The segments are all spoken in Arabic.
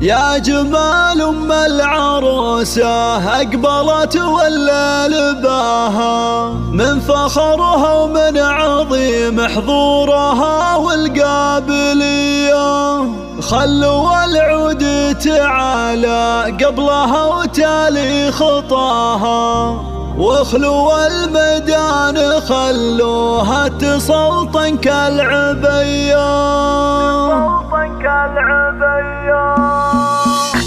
يا جمال أم العروسة أقبلت ولا لباها، من فخرها ومن عظيم حضورها والقابلية. خلوا العود تعالى قبلها وتالي خطاها، واخلوا الميدان خلوها تسلطن كالعبية.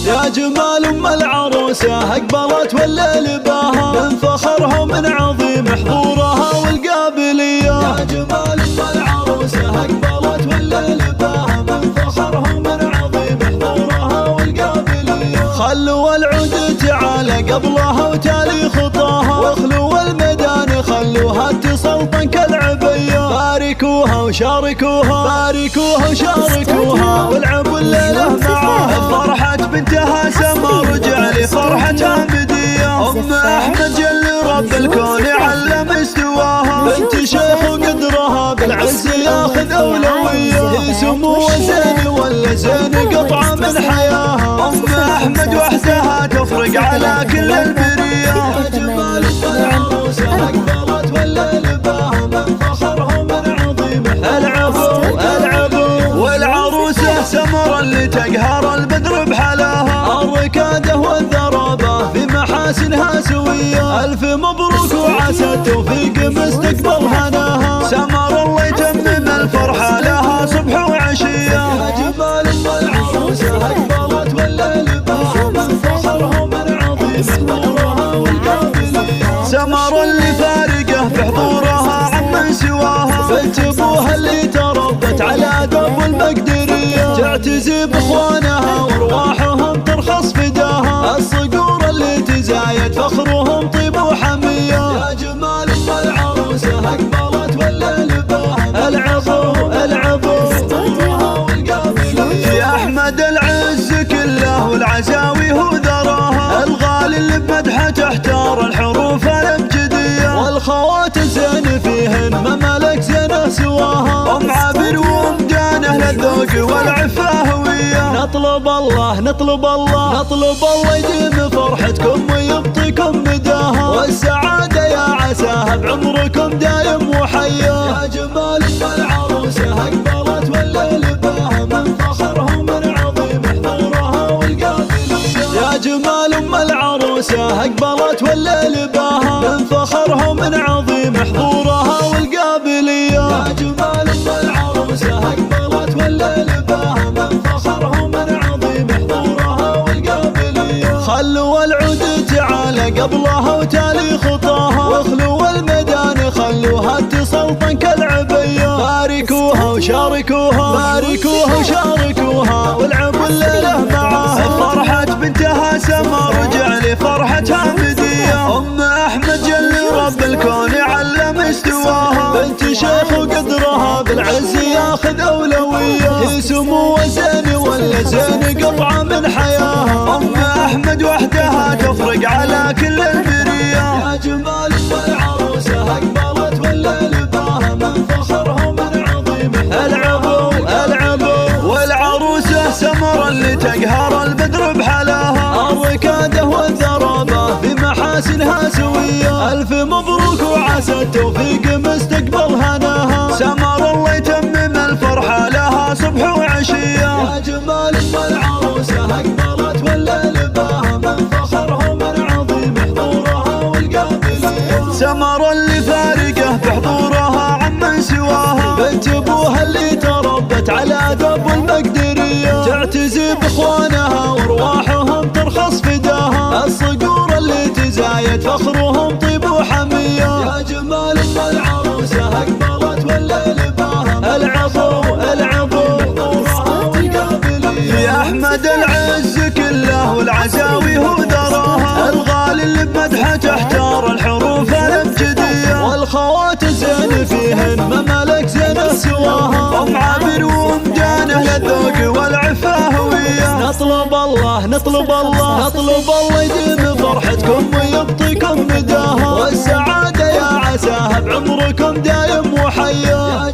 يا جمال أم العروسة أقبلت ولا لباها، من فخرها ومن عظيم حضورها والقابلية. يا جمال أم العروسة أقبلت ولا لباها، من فخرها ومن عظيم حضورها والقابلية. خلوا العود تعالى قبلها وتالي خطاها، واخلوا الميدان خلوها تسلطن كالعبية. باركوها وشاركوها، باركوها وشاركوها، والعبوا الليلة معاها. فرحة بنتها سما رجع لفرحتها بدية. أم أحمد جل رب الكون علم استواها، بنت شيخ وقدرها بالعز ياخذ أولوية. سمو زين ولا زين قطعة من حياها، أم أحمد وحدها تفرق على كل البرية. يا جمال العروسة أقبلت ولا لباها، من فخرها ومن عظيم العبوا العبوا. والعروسة سمرة اللي تقهر البدر بحلاها، الركادة والذرابة في محاسنها سوية. ألف مبروك وعسى التوفيق مستقبل هناها، سمر الله يتمم الفرحة لها صبح وعشية. يا جمال العروسة أقبلت ولا لباها، من فخرها ومن عظيم حضورها والقابلية. سمر اللي فارقه في حضورها عمن سواها، بنت ابوها اللي تربت على درب المقدرية. تعتزي باخوانها وارواحهم ترخص فداها، الصقور اللي تزايد فخرهم طيب وحمية. يا جمال العروسة أقبلت ولا لباها، العبوا العبوا والقابلية. يا أحمد العز كله والعزاوي هو ذراها، الغالي اللي بمدحه تحتار الحروف الابجدية. والخوات الزين فيهن ما ملك زينه سواها، أم عابر وأم دانه للذوق والعفة هوية. نطلب الله نطلب الله نطلب الله يديم فرحتكم ويبطيكم مداها، والسعادة يا عساها بعمركم دايم وحيا. يا جمال العروسة أقبلت ولا لباها، من فخرها ومن عظيم حضورها والقابلية. يا جمال أم العروسة أقبلت ولا لباها، من فخرها ومن عظيم حضورها والقابلية. يا جمال أم العروسة أقبلت ولا لباها، من فخرها ومن عظيم حضورها والقابلية. خلوا العود تعالى قبلها وتالي خطاها، واخلوا الميدان خلوها تسلطن كالعبية. باركوها وشاركوها، باركوها وشاركوها، والعبوا الليلة معاها. فرحة بنتها سما رجع لفرحتها بدية. أم أحمد جل رب الكون علم استواها، بنت شيخ وقدرها بالعز ياخذ أولوية. سمو زين ولا زين قطعة من حياها، أم أحمد وحدها تفرق على كل البرية. يا جمال العروسة أقبلت ولا لباها، من فخرها ومن عظيم العبوا العبوا. والعروسة سمر اللي تقهر البدر بحلاها، الركادة والذرابة في محاسنها سوية. ألف مبروك وعسى التوفيق مستقبل هناها، سمر الله يتمم الفرحة لها صبح وعشية. يا جمال العروسة أقبلت ولا لباها، من فخرها ومن عظيم حضورها والقابلية. سمر اللي فارقه في حضورها عمن سواها، بنت ابوها اللي تربت على درب المقدرية. تعتزي باخوانها وارواحهم ترخص فداها، الصقور اللي تزايد فخرهم طيب وحمية. يا جمال العروسة أقبلت ولا لباها، العبوا العبوا والقابلية. يا أحمد العز كله والعزاوي هو ذراها، الغالي اللي بمدحه تحتار الحروف الابجدية. والخوات زين فيهن ما ملك زينه سواها، أم عابر وأم دانه للذوق والعفة هوية. نطلب الله نطلب الله نطلب الله يديم فرحتكم ويبطيكم مداها، والسعادة يا عساها بعمركم دايم وحيا.